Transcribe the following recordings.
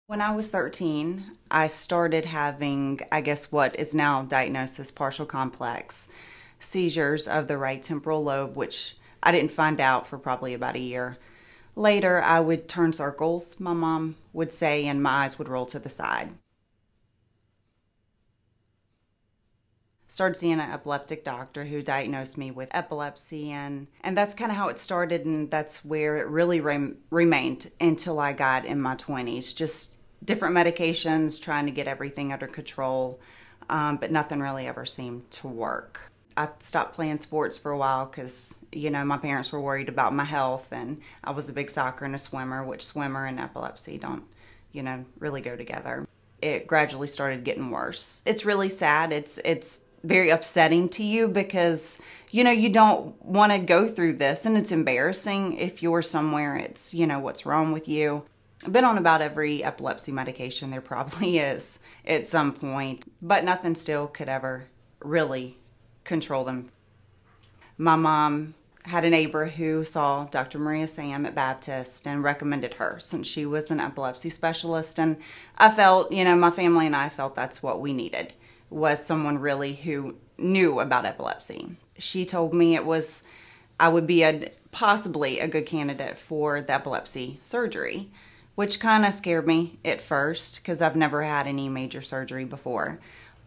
When I was 13, I started having, I guess, what is now diagnosed as partial complex seizures of the right temporal lobe, which I didn't find out for probably about a year. Later, I would turn circles, my mom would say, and my eyes would roll to the side. Started seeing an epileptic doctor who diagnosed me with epilepsy, and that's kind of how it started, and that's where it really remained until I got in my 20s. Just different medications, trying to get everything under control, but nothing really ever seemed to work. I stopped playing sports for a while because, my parents were worried about my health, and I was a big soccer and a swimmer, which swimmer and epilepsy don't, really go together. It gradually started getting worse. It's really sad. It's very upsetting to you because, you don't want to go through this, and it's embarrassing if you're somewhere, it's, what's wrong with you. I've been on about every epilepsy medication there probably is at some point, but nothing still could ever really control them. My mom had a neighbor who saw Dr. Maria Sam at Baptist and recommended her since she was an epilepsy specialist. And I felt, my family and I felt that's what we needed, was someone really who knew about epilepsy. She told me I would be possibly a good candidate for the epilepsy surgery, which kind of scared me at first because I've never had any major surgery before.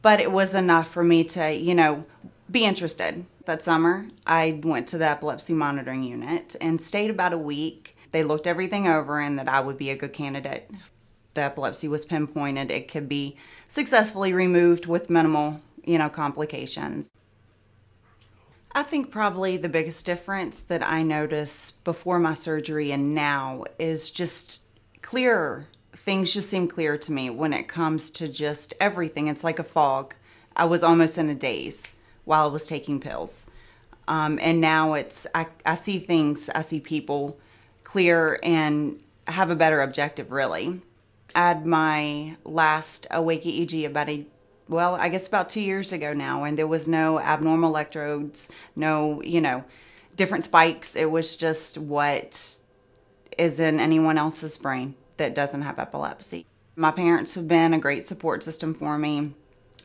But it was enough for me to, be interested. That summer, I went to the epilepsy monitoring unit and stayed about a week. They looked everything over and that I would be a good candidate. The epilepsy was pinpointed. It could be successfully removed with minimal, complications. I think probably the biggest difference that I noticed before my surgery and now is just clearer. Things just seem clear to me when it comes to just everything. It's like a fog. I was almost in a daze while I was taking pills. And now I see things, I see people clear and have a better objective, really. I had my last awake EEG about 2 years ago now, and there was no abnormal electrodes, no, different spikes. It was just what is in anyone else's brain that doesn't have epilepsy. My parents have been a great support system for me.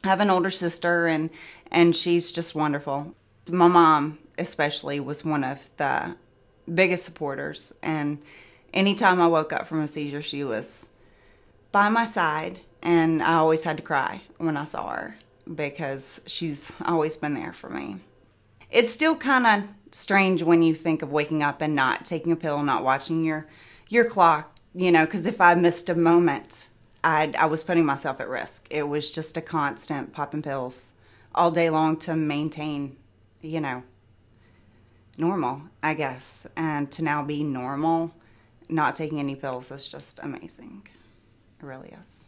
I have an older sister, and she's just wonderful. My mom especially was one of the biggest supporters, and anytime I woke up from a seizure, she was by my side, and I always had to cry when I saw her because she's always been there for me. It's still kind of strange when you think of waking up and not taking a pill, not watching your clock, because if I missed a moment, I was putting myself at risk. It was just a constant popping pills all day long to maintain, normal, I guess. And to now be normal, not taking any pills is just amazing. It really is.